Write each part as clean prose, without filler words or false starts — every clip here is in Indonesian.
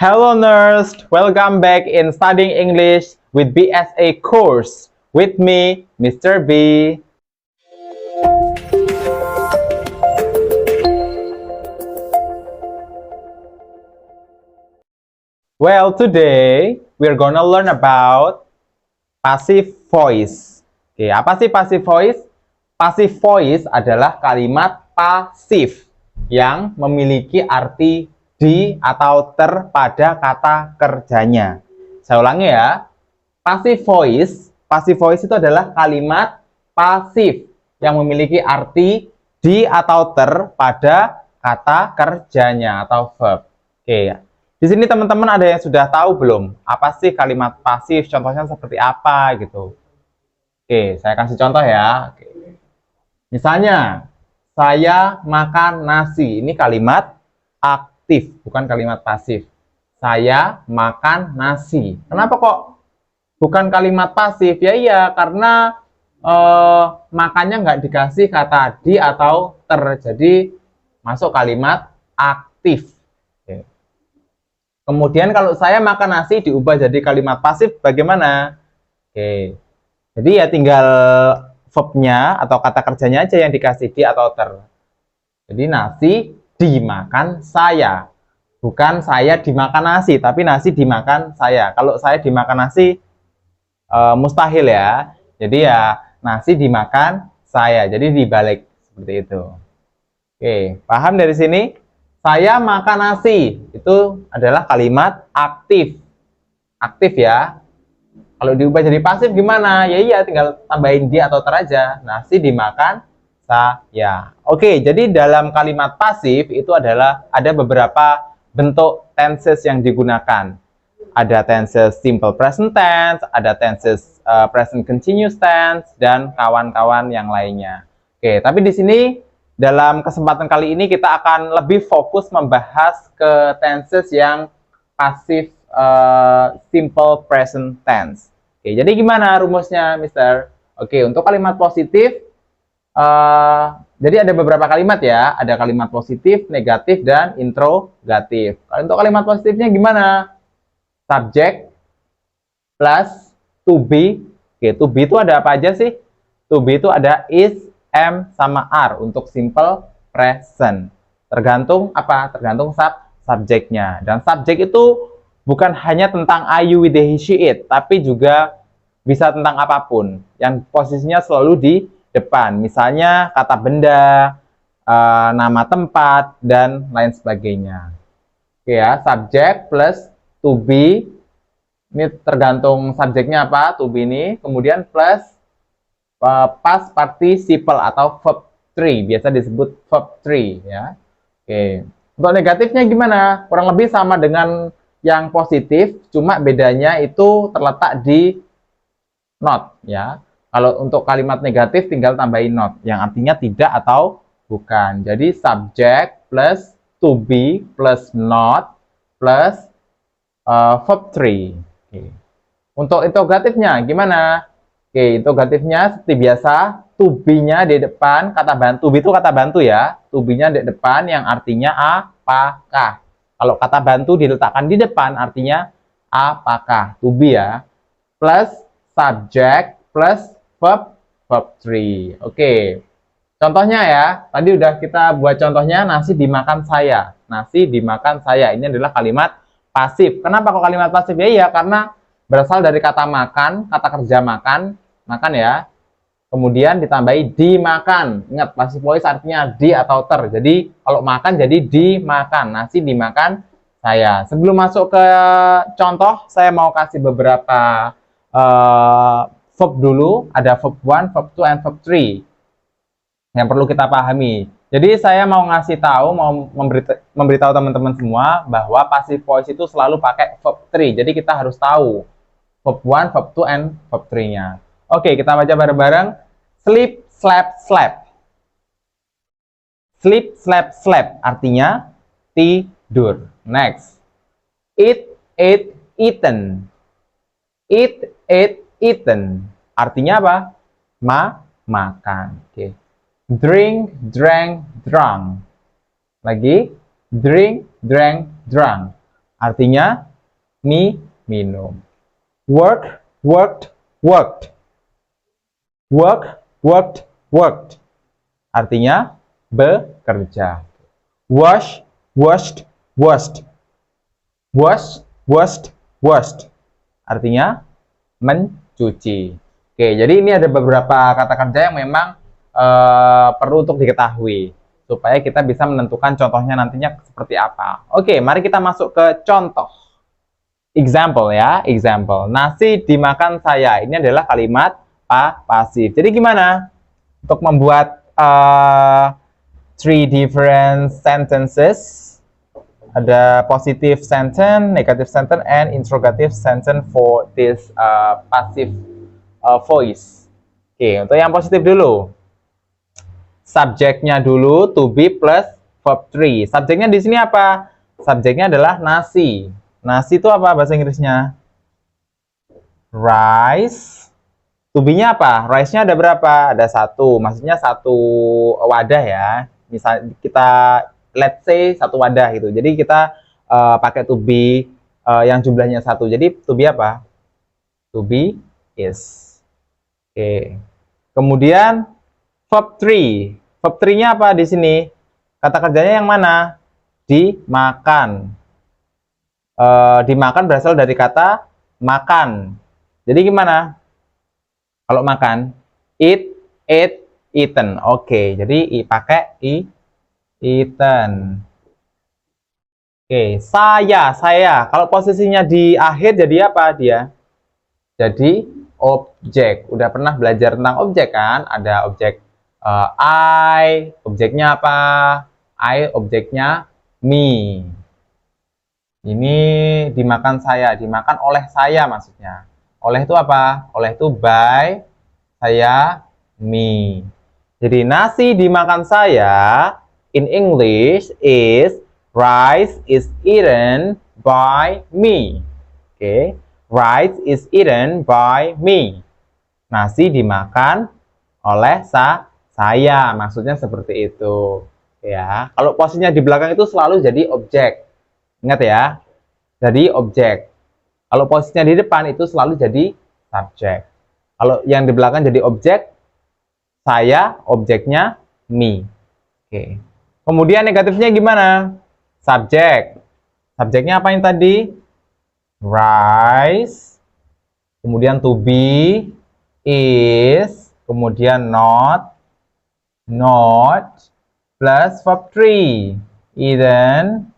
Hello nurse, welcome back in Studying English with BSA course. With me, Mr. B. Well, today we're gonna learn about passive voice. Oke, apa sih passive voice? Passive voice adalah kalimat pasif yang memiliki arti di atau ter pada kata kerjanya. Saya ulangi ya. Passive voice itu adalah kalimat pasif yang memiliki arti di atau ter pada kata kerjanya atau verb. Oke. Di sini teman-teman ada yang sudah tahu belum? Apa sih kalimat pasif? Contohnya seperti apa gitu? Oke, saya kasih contoh ya. Oke. Misalnya, saya makan nasi. Ini kalimat aktif, bukan kalimat pasif. Saya makan nasi. Kenapa kok bukan kalimat pasif? Ya iya, karena makannya nggak dikasih kata di atau ter. Jadi masuk kalimat aktif. Oke. Kemudian kalau saya makan nasi diubah jadi kalimat pasif, bagaimana? Oke. Jadi ya tinggal verbnya atau kata kerjanya aja yang dikasih di atau ter. Jadi nasi dimakan saya. Bukan saya dimakan nasi, tapi nasi dimakan saya. Kalau saya dimakan nasi, mustahil ya. Jadi ya nasi dimakan saya. Jadi dibalik seperti itu. Oke, paham dari sini? Saya makan nasi. Itu adalah kalimat aktif. Aktif ya. Kalau diubah jadi pasif gimana? Ya iya, tinggal tambahin di atau ter aja. Nasi dimakan saya. Oke, jadi dalam kalimat pasif itu adalah ada beberapa bentuk tenses yang digunakan. Ada tenses simple present tense, ada tenses present continuous tense, dan kawan-kawan yang lainnya. Oke, tapi di sini dalam kesempatan kali ini kita akan lebih fokus membahas ke tenses yang pasif simple present tense. Oke, jadi gimana rumusnya, Mister? Oke, untuk kalimat positif, jadi ada beberapa kalimat ya. Ada kalimat positif, negatif, dan interrogatif. Kalau untuk kalimat positifnya gimana? Subject plus to be. Oke, to be itu ada apa aja sih? To be itu ada is, am, sama are untuk simple present. Tergantung apa? Tergantung subjeknya. Dan subjek itu bukan hanya tentang I, you, we, they, he, she, it, tapi juga bisa tentang apapun yang posisinya selalu di depan. Misalnya kata benda, nama tempat, dan lain sebagainya. Oke ya, subject plus to be. Ini tergantung subjeknya apa, to be ini. Kemudian plus past participle atau verb 3. Biasa disebut verb 3 ya. Oke. Untuk negatifnya gimana? Kurang lebih sama dengan yang positif, cuma bedanya itu terletak di not ya. Kalau untuk kalimat negatif tinggal tambahin not yang artinya tidak atau bukan. Jadi subject plus to be plus not plus verb 3. Oke. Untuk interrogatifnya gimana? Oke, interrogatifnya seperti biasa, to be-nya di depan kata bantu. To be itu kata bantu ya. To be-nya di depan yang artinya apakah. Kalau kata bantu diletakkan di depan artinya apakah, to be ya. Plus subject plus verb 3. Oke. Contohnya ya, tadi udah kita buat contohnya nasi dimakan saya. Nasi dimakan saya. Ini adalah kalimat pasif. Kenapa kok kalimat pasif? Ya iya, karena berasal dari kata makan, kata kerja makan ya. Kemudian ditambahi dimakan. Ingat, passive voice artinya di atau ter. Jadi kalau makan jadi dimakan. Nasi dimakan saya. Sebelum masuk ke contoh, saya mau kasih beberapa verb dulu. Ada verb 1, verb 2, and verb 3 yang perlu kita pahami. Jadi saya mau ngasih tahu, mau memberitahu teman-teman semua bahwa passive voice itu selalu pakai verb 3. Jadi kita harus tahu verb 1, verb 2, and verb 3-nya. Oke, kita baca bareng-bareng. Sleep, slept, slept. Sleep, slept, slept. Artinya tidur. Next. Eat, ate, eaten. Eat, ate, eaten. Artinya apa? Makan. Oke. Drink, drank, drunk. Lagi. Drink, drank, drunk. Artinya minum. Work, worked, worked. Work, worked, worked. Artinya bekerja. Wash, washed, washed. Wash, washed, washed. Artinya mencuci. Oke, jadi ini ada beberapa kata kerja yang memang perlu untuk diketahui supaya kita bisa menentukan contohnya nantinya seperti apa. Oke, mari kita masuk ke contoh. Example ya, example. Nasi dimakan saya. Ini adalah kalimat pasif. Jadi gimana untuk membuat three different sentences? Ada positive sentence, negative sentence, and interrogative sentence for this passive voice. Oke, untuk yang positif dulu. Subjeknya dulu to be plus verb 3. Subjeknya di sini apa? Subjeknya adalah nasi. Nasi itu apa bahasa Inggrisnya? Rice. To be-nya apa? Rice-nya ada berapa? Ada satu. Maksudnya satu wadah ya. Misal kita let's say satu wadah gitu. Jadi kita pakai to be yang jumlahnya satu. Jadi to be apa? To be is. Oke. Kemudian verb 3. Verb 3-nya apa di sini? Kata kerjanya yang mana? Dimakan. Dimakan berasal dari kata makan. Jadi gimana? Kalau makan, eat, ate, eaten. Oke, jadi pakai eaten. Oke, saya. Kalau posisinya di akhir jadi apa dia? Jadi objek. Udah pernah belajar tentang objek kan? Ada objek I, objeknya apa? I, objeknya me. Ini dimakan saya, dimakan oleh saya maksudnya. Oleh itu apa? Oleh itu by, saya, me. Jadi nasi dimakan saya in English is rice is eaten by me. Oke, rice is eaten by me. Nasi dimakan oleh saya, maksudnya seperti itu. Ya, kalau posisinya di belakang itu selalu jadi objek. Ingat ya, jadi objek. Kalau posisinya di depan itu selalu jadi subjek. Kalau yang di belakang jadi objek, saya, objeknya me. Oke. Kemudian negatifnya gimana? Subjek. Subjeknya apa yang tadi? Rice. Kemudian to be, is. Kemudian not, plus verb 3. Eaten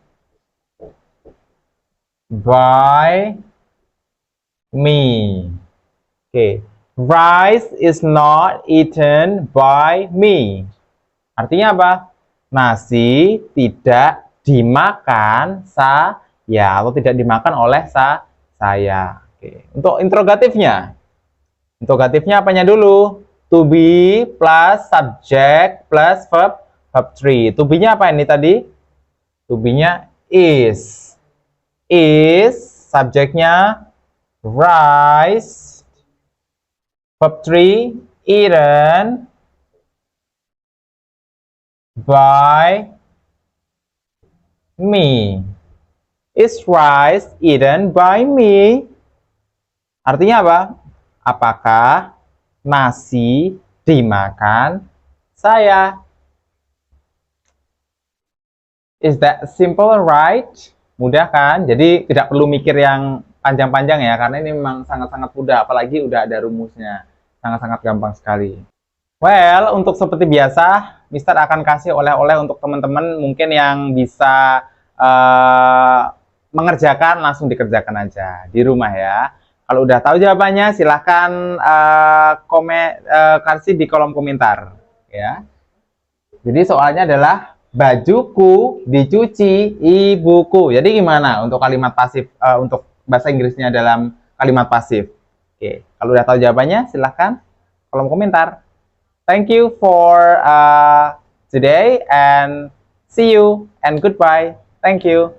by me. Oke. Rice is not eaten by me. Artinya apa? Nasi tidak dimakan saya atau tidak dimakan oleh saya. Oke. Untuk interrogatifnya. Interrogatifnya apanya dulu? To be plus subject plus verb 3. To be-nya apa ini tadi? To be-nya is. Is, subjeknya rice. Verb 3, eaten by me. Is rice eaten by me? Artinya apa? Apakah nasi dimakan saya? Is that simple, right? Mudah kan? Jadi tidak perlu mikir yang panjang-panjang ya, karena ini memang sangat-sangat mudah, apalagi udah ada rumusnya. Sangat-sangat gampang sekali. Well, untuk seperti biasa, Mister akan kasih oleh-oleh untuk teman-teman mungkin yang bisa mengerjakan, langsung dikerjakan aja di rumah ya. Kalau udah tahu jawabannya, silahkan kasih di kolom komentar ya. Jadi soalnya adalah bajuku dicuci ibuku. Jadi gimana untuk kalimat pasif, untuk bahasa Inggrisnya dalam kalimat pasif? Oke, kalau udah tahu jawabannya, silahkan kolom komentar. Thank you for today and see you and goodbye. Thank you.